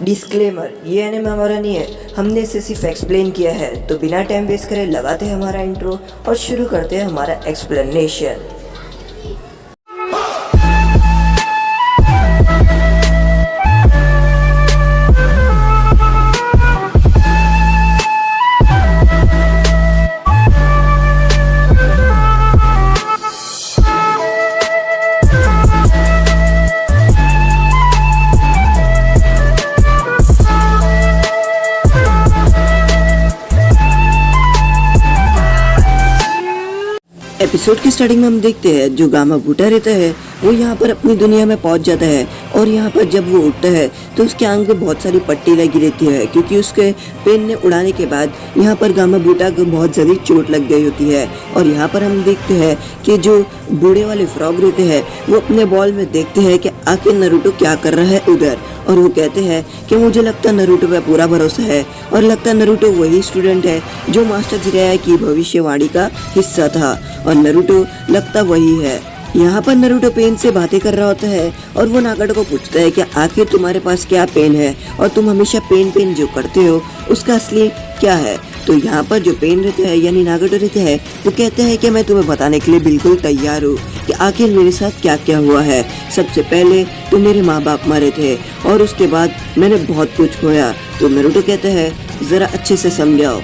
Disclaimer, ये anime हमारा नहीं है, हमने इसे सिर्फ एक्सप्लेन किया है। तो बिना टाइम वेस्ट करे लगाते हैं हमारा इंट्रो और शुरू करते हैं हमारा एक्सप्लेनेशन। एपिसोड की स्टार्टिंग में हम देखते हैं जो गामा बूटा रहता है वो यहाँ पर अपनी दुनिया में पहुँच जाता है और यहाँ पर जब वो उठता है तो उसके आंख में बहुत सारी पट्टी लगी रहती है क्योंकि उसके पेन ने उड़ाने के बाद यहाँ पर गामा बूटा को बहुत ज़्यादा चोट लग गई होती है। और यहाँ पर हम देखते हैं कि जो बूढ़े वाले फ्रॉग रहते हैं वो अपने बॉल में देखते हैं कि आखिर नारुतो क्या कर रहा है उधर, और वो कहते हैं कि मुझे लगता है नारुतो पे पूरा भरोसा है और लगता है नारुतो वही स्टूडेंट है जो मास्टर जिराया की भविष्यवाणी का हिस्सा था और नारुतो लगता वही है। यहाँ पर नारुतो पेन से बातें कर रहा होता है और वो नागाटो को पूछता है कि आखिर तुम्हारे पास क्या पेन है और तुम हमेशा पेन जो करते हो उसका असली क्या है। तो यहाँ पर जो पेन रहता है यानी नागाटो रहता है वो कहते हैं कि मैं तुम्हें बताने के लिए बिल्कुल तैयार हूँ कि आखिर मेरे साथ क्या क्या हुआ है। सबसे पहले तो मेरे माँ बाप मरे थे और उसके बाद मैंने बहुत कुछ खोया। तो नारुतो कहता है जरा अच्छे से समझाओ।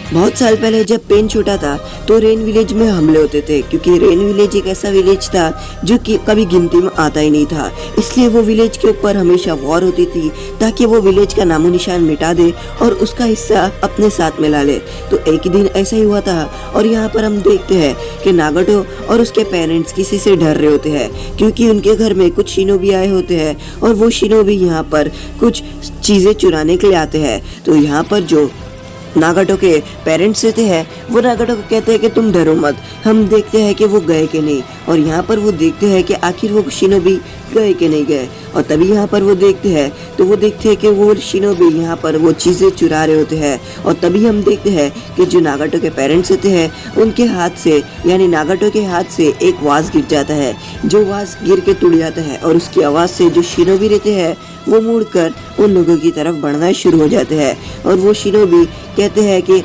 बहुत साल पहले जब पेन छोटा था तो रेन विलेज में हमले होते थे क्योंकि रेन विलेज एक ऐसा विलेज था जो कि कभी गिनती में आता ही नहीं था, इसलिए वो विलेज के ऊपर हमेशा वॉर होती थी ताकि वो विलेज का नामो निशान मिटा दे और उसका हिस्सा अपने साथ मिला ले। तो एक दिन ऐसा ही हुआ था और यहाँ पर हम देखते हैं कि नागाटो और उसके पेरेंट्स किसी से डर रहे होते हैं क्योंकि उनके घर में कुछ शिनोबी आए होते हैं और वो शिनोबी यहाँ पर कुछ चीजें चुराने के लिए आते हैं। तो यहाँ पर जो नागाटो के पेरेंट्स रहते हैं वो नागाटो को कहते हैं कि तुम डरो मत, हम देखते हैं कि वो गए कि नहीं। और यहाँ पर वो देखते हैं कि आखिर वो शिनोबी गए कि नहीं गए। और तभी यहाँ पर वो देखते हैं कि वो शिनोबी यहाँ पर वो चीज़ें चुरा रहे होते हैं। और तभी हम देखते हैं कि जो नागाटो के पेरेंट्स रहते हैं उनके हाथ से यानी नागाटो के हाथ से एक वाज गिर जाता है, जो वाज गिर के टूट जाता है और उसकी आवाज़ से जो शिनोबी रहते हैं वो मुड़कर उन लोगों की तरफ बढ़ना शुरू हो जाते हैं। और वो शिनोबी कहते हैं कि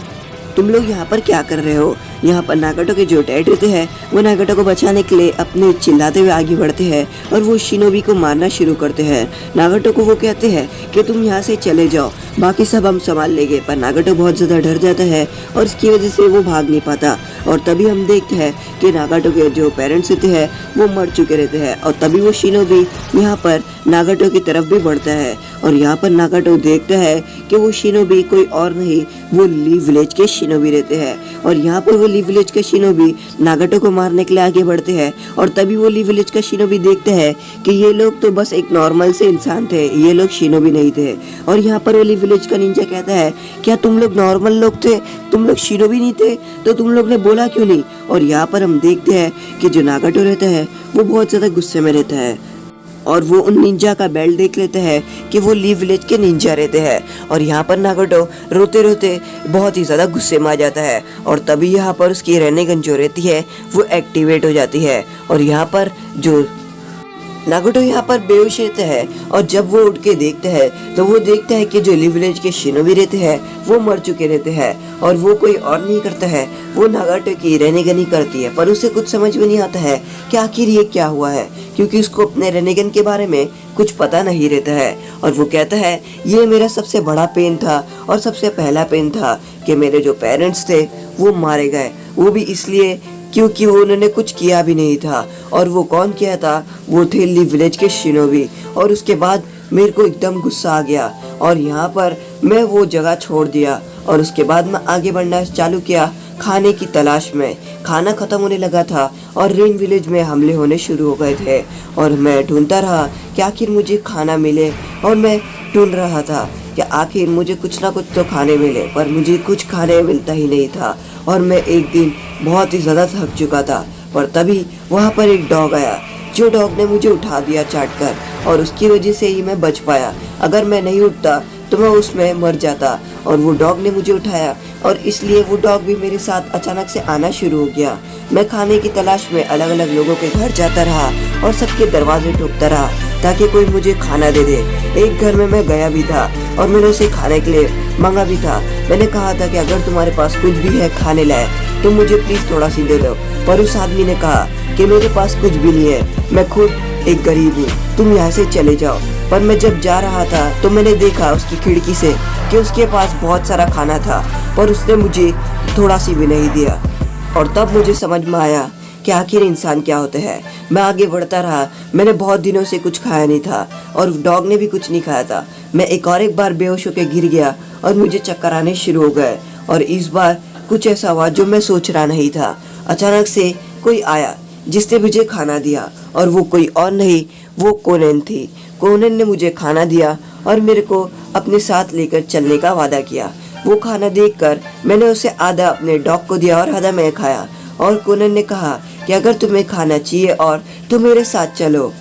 तुम लोग यहाँ पर क्या कर रहे हो। यहाँ पर नागाटो के जो डैड रहते हैं वो नागाटो को बचाने के लिए अपने चिल्लाते हुए आगे बढ़ते हैं और वो शिनोबी को मारना शुरू करते हैं। नागाटो को वो कहते हैं कि तुम यहाँ से चले जाओ, बाकी सब हम संभाल लेंगे। पर नागाटो बहुत ज़्यादा डर जाता है और इसकी वजह से वो भाग नहीं पाता। और तभी हम देखते हैं कि नागाटो के जो पेरेंट्स रहते हैं वो मर चुके रहते हैं। और तभी वो शिनोबी यहाँ पर नागाटो की तरफ भी बढ़ता है और यहाँ पर नागाटो देखता है कि वो शिनोबी कोई और नहीं, वो ली विलेज के शिनोबी रहते हैं। और यहाँ पर वो ली विलेज के शिनोबी नागाटो को मारने के लिए आगे बढ़ते हैं। और तभी वो ली विलेज का शिनोबी देखते हैं कि ये लोग तो बस एक नॉर्मल से इंसान थे, ये लोग शिनोबी नहीं थे। और यहाँ पर वो ली विलेज का निंजा कहता है क्या तुम लोग नॉर्मल लोग थे, तुम लोग शिनोबी नहीं थे, तो तुम लोग ने बोला क्यों नहीं। और यहाँ पर हम देखते हैं कि जो नागाटो रहता है वो बहुत ज्यादा गुस्से में रहता है और वो उन निंजा का बेल्ट देख लेते हैं कि वो ली विलेज के निंजा रहते हैं। और यहाँ पर नागाटो रोते रोते बहुत ही ज़्यादा गुस्से में आ जाता है और तभी यहाँ पर उसकी रेनेगन जो रहती है वो एक्टिवेट हो जाती है। और यहाँ पर जो नागाटो यहाँ पर बेहोश रहता है और जब वो उठ के देखता है तो वो देखता है कि जो ली विलेज के शिनोबी रहते हैं वो मर चुके रहते हैं और वो कोई और नहीं करता है, वो नागाटो की रेनेगन ही करती है। पर उसे कुछ समझ में नहीं आता है कि आखिर ये क्या हुआ है क्योंकि उसको अपने रेनेगन के बारे में कुछ पता नहीं रहता है। और वो कहता है ये मेरा सबसे बड़ा पेन था और सबसे पहला पेन था कि मेरे जो पेरेंट्स थे वो मारे गए, वो भी इसलिए क्योंकि उन्होंने कुछ किया भी नहीं था। और वो कौन किया था, वो थे ली विलेज के शिनोबी। और उसके बाद मेरे को एकदम गुस्सा आ गया और यहाँ पर मैं वो जगह छोड़ दिया और उसके बाद मैं आगे बढ़ना चालू किया खाने की तलाश में। खाना खत्म होने लगा था और रेन विलेज में हमले होने शुरू हो गए थे और मैं ढूंढता रहा कि आखिर मुझे खाना मिले और मैं ढूंढ रहा था कि आखिर मुझे कुछ ना कुछ तो खाने मिले, पर मुझे कुछ खाने मिलता ही नहीं था। और मैं एक दिन बहुत ही ज़्यादा थक चुका था। पर तभी वहाँ पर एक डॉग आया, जो डॉग ने मुझे उठा दिया चाटकर और उसकी वजह से ही मैं बच पाया। अगर मैं नहीं उठता तो मैं उसमें मर जाता। और वो डॉग ने मुझे उठाया और इसलिए वो डॉग भी मेरे साथ अचानक से आना शुरू हो गया। मैं खाने की तलाश में अलग अलग लोगों के घर जाता रहा और सबके दरवाजे ठोकता रहा ताकि कोई मुझे खाना दे दे। एक घर में मैं गया भी था और मैंने उसे खाने के लिए मांगा भी था। मैंने कहा था कि अगर तुम्हारे पास कुछ भी है खाने लायक तो मुझे प्लीज थोड़ा सी दे दो, पर उस आदमी ने कहा कि मेरे पास कुछ भी नहीं है, मैं खुद एक गरीब हूँ, तुम यहाँ से चले जाओ। पर मैं जब जा रहा था तो मैंने देखा उसकी खिड़की से कि उसके पास बहुत सारा खाना था, पर उसने मुझे थोड़ा सी भी नहीं दिया। और तब मुझे समझ में आया कि आखिर इंसान क्या होते हैं। मैं आगे बढ़ता रहा। मैंने बहुत दिनों से कुछ खाया नहीं था और डॉग ने भी कुछ नहीं खाया था। मैं एक बार बेहोश होकर गिर गया और मुझे चक्कर आने शुरू हो गए। और इस बार कुछ ऐसा हुआ जो मैं सोच रहा नहीं था। अचानक से कोई आया जिसने मुझे खाना दिया, और वो कोई और नहीं, वो कोनन थी। कोनन ने मुझे खाना दिया और मेरे को अपने साथ लेकर चलने का वादा किया। वो खाना देखकर मैंने उसे आधा अपने डॉग को दिया और आधा मैं खाया। और कोनन ने कहा कि अगर तुम्हें खाना चाहिए और तो मेरे साथ चलो।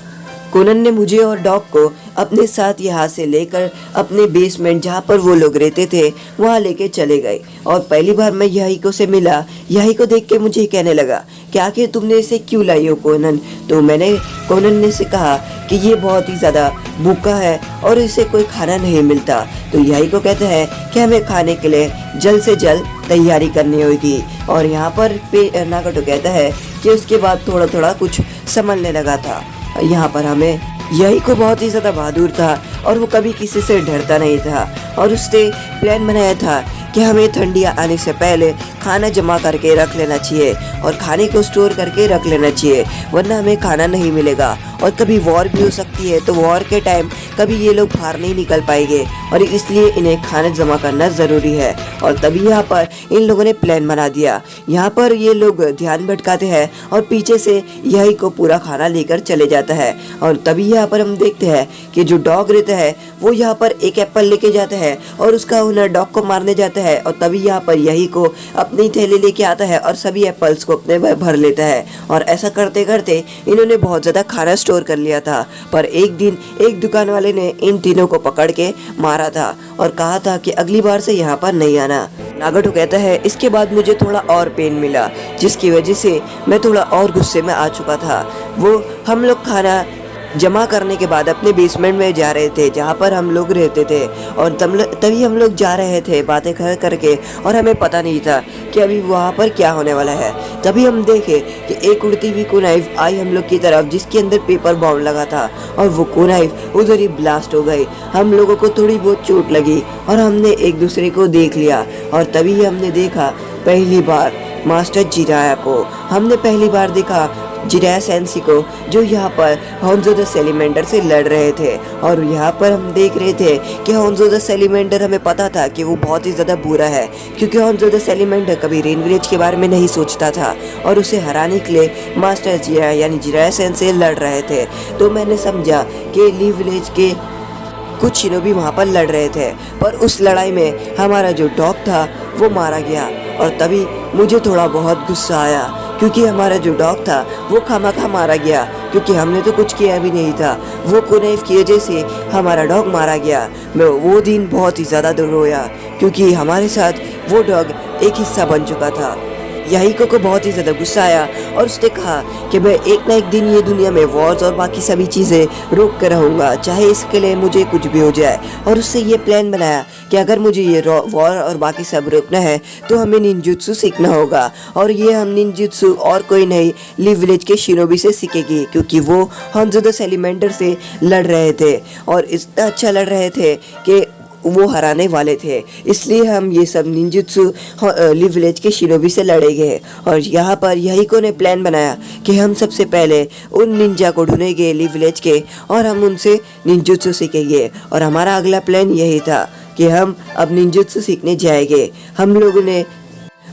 कोनन ने मुझे और डॉग को अपने साथ यहाँ से लेकर अपने बेसमेंट जहाँ पर वो लोग रहते थे वहाँ लेके चले गए। और पहली बार मैं याहिको से मिला। याहिको देख के मुझे कहने लगा कि आखिर तुमने इसे क्यों लाई हो कोनन। तो मैंने कोनन ने से कहा कि ये बहुत ही ज़्यादा भूखा है और इसे कोई खाना नहीं मिलता। तो याहिको कहता है कि हमें खाने के लिए जल्द से जल्द तैयारी करनी होगी। और यहाँ पर नागाटो कहता है कि उसके बाद थोड़ा थोड़ा कुछ संभलने लगा था। यहाँ पर हमें याहिको बहुत ही ज़्यादा बहादुर था और वो कभी किसी से डरता नहीं था। और उसने प्लान बनाया था कि हमें ठंडियाँ आने से पहले खाना जमा करके रख लेना चाहिए और खाने को स्टोर करके रख लेना चाहिए, वरना हमें खाना नहीं मिलेगा और कभी वॉर भी हो सकती है। तो वॉर के टाइम कभी ये लोग बाहर नहीं निकल पाएंगे और इसलिए इन्हें खाना जमा करना ज़रूरी है। और तभी यहाँ पर इन लोगों ने प्लान बना दिया। यहाँ पर ये लोग ध्यान भटकाते हैं और पीछे से यही को पूरा खाना लेकर चले जाता है। और तभी यहाँ पर हम देखते हैं कि जो डॉग रहता है वो यहाँ पर एक एप्पल लेके जाता है और उसका ओनर डॉग को मारने जाता है। और तभी यहाँ पर यही को अपनी थैली लेके आता है और सभी एप्पल्स को अपने में भर लेता है। और ऐसा करते करते इन्होंने बहुत ज़्यादा खाना स्टोर कर लिया था। पर एक दिन एक दुकान वाले ने इन तीनों को पकड़ के मारा था और कहा था कि अगली बार से यहाँ पर नहीं आना। नागाटो कहता है इसके बाद मुझे थोड़ा और पेन मिला, जिसकी वजह से मैं थोड़ा और गुस्से में आ चुका था। वो हम लोग खाना जमा करने के बाद अपने बेसमेंट में जा रहे थे जहाँ पर हम लोग रहते थे। और तभी हम लोग जा रहे थे बातें करके और हमें पता नहीं था कि अभी वहाँ पर क्या होने वाला है। तभी हम देखे कि एक उड़ती हुई कुनाइफ आई हम लोग की तरफ, जिसके अंदर पेपर बॉम्ब लगा था और वो कुनाइफ उधर ही ब्लास्ट हो गई। हम लोगों को थोड़ी बहुत चोट लगी और हमने एक दूसरे को देख लिया। और तभी हमने देखा पहली बार मास्टर जिराया को। हमने पहली बार देखा जिराया सेंसी को, जो यहाँ पर होंजो द सेलिमेंडर से लड़ रहे थे। और यहाँ पर हम देख रहे थे कि होंजो द सेलिमेंडर, हमें पता था कि वो बहुत ही ज़्यादा बुरा है, क्योंकि होंजो द सेलिमेंडर कभी रेन विलेज के बारे में नहीं सोचता था और उसे हराने के लिए मास्टर जिराया यानी जिराया सेंसी लड़ रहे थे। तो मैंने समझा कि ली विलेज के कुछ शिनोबी वहाँ पर लड़ रहे थे, पर उस लड़ाई में हमारा जो डॉग था वो मारा गया। और तभी मुझे थोड़ा बहुत गुस्सा आया, क्योंकि हमारा जो डॉग था वो खामखा मारा गया, क्योंकि हमने तो कुछ किया भी नहीं था। वो कुनैफ की वजह से हमारा डॉग मारा गया। मैं वो दिन बहुत ही ज़्यादा रोया, क्योंकि हमारे साथ वो डॉग एक हिस्सा बन चुका था। याहिको को बहुत ही ज़्यादा गुस्सा आया और उसने कहा कि मैं एक ना एक दिन ये दुनिया में वॉर्स और बाकी सभी चीज़ें रोक कर रहूँगा, चाहे इसके लिए मुझे कुछ भी हो जाए। और उससे ये प्लान बनाया कि अगर मुझे ये वॉर और बाकी सब रोकना है तो हमें निंजुत्सु सीखना होगा। और ये हम निंजुत्सु और कोई नहीं ली विलेज के शिनोबी से सीखेगी, क्योंकि वो होंजो द सेलिमेंडर से लड़ रहे थे और इतना अच्छा लड़ रहे थे कि वो हराने वाले थे। इसलिए हम ये सब निंजुत्सु ली विलेज के शिनोबी से लड़ेंगे। और यहाँ पर याहिको ने प्लान बनाया कि हम सबसे पहले उन निंजा को ढूंढेंगे ली विलेज के और हम उनसे निंजुत्सु सीखेंगे। और हमारा अगला प्लान यही था कि हम अब निंजुत्सु सीखने जाएंगे। हम लोगों ने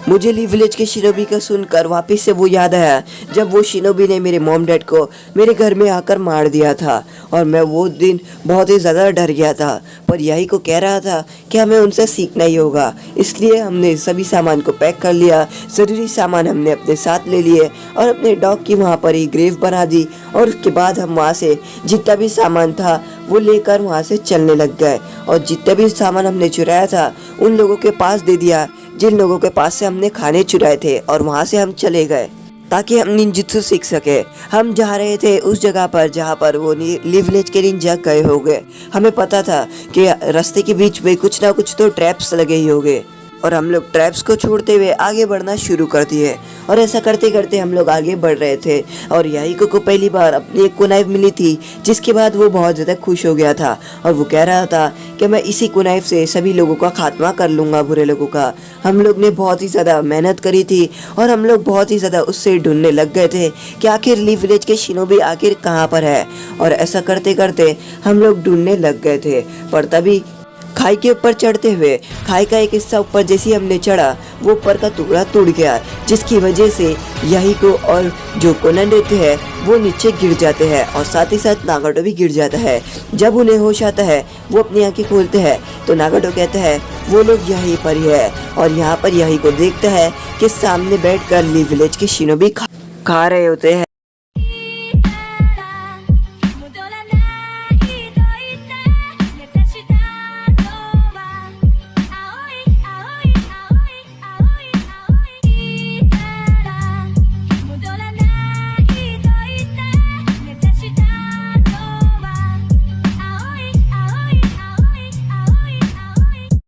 मुझे ली विलेज के शिनोबी का सुनकर वापस से वो याद आया जब वो शिनोबी ने मेरे मॉम डैड को मेरे घर में आकर मार दिया था। और मैं वो दिन बहुत ही ज़्यादा डर गया था, पर यही को कह रहा था कि हमें उनसे सीखना ही होगा। इसलिए हमने सभी सामान को पैक कर लिया, ज़रूरी सामान हमने अपने साथ ले लिए और अपने डॉग की वहाँ पर ही ग्रेव बना दी। और उसके बाद हम वहाँ से जितना भी सामान था वो लेकर वहाँ से चलने लग गए और जितना भी सामान हमने चुराया था उन लोगों के पास दे दिया जिन लोगों के पास से हमने खाने चुराए थे, और वहाँ से हम चले गए। ताकि हम निंजुत्सु सीख सके। हम जा रहे थे उस जगह पर जहाँ पर वो ली विलेज के निंजा गए होंगे। हमें पता था कि रास्ते के बीच में कुछ ना कुछ तो ट्रैप्स लगे ही होंगे और हम लोग ट्रैप्स को छोड़ते हुए आगे बढ़ना शुरू कर दिए। और ऐसा करते करते हम लोग आगे बढ़ रहे थे और याहिको को पहली बार अपनी एक कुनाइफ मिली थी, जिसके बाद वो बहुत ज़्यादा खुश हो गया था और वो कह रहा था कि मैं इसी कुनाइफ से सभी लोगों का खात्मा कर लूँगा, बुरे लोगों का। हम लोग ने बहुत ही ज़्यादा मेहनत करी थी और हम लोग बहुत ही ज़्यादा उससे ढूंढने लग गए थे कि आखिर ली विलेज के शिनोबी आखिर कहाँ पर है। और ऐसा करते करते हम लोग ढूंढने लग गए थे, पर तभी खाई के ऊपर चढ़ते हुए खाई का एक हिस्सा ऊपर जैसे ही हमने चढ़ा वो ऊपर का टुकड़ा टूट गया, जिसकी वजह से याहिको और जो कोनन रहते हैं वो नीचे गिर जाते हैं और साथ ही साथ नागाटो भी गिर जाता है। जब उन्हें होश आता है वो अपनी आंखें खोलते हैं तो नागाटो कहता है वो लोग यहीं पर ही है और यहाँ पर याहिको देखता है कि सामने बैठकर ली विलेज के शिनोबी खा रहे होते हैं।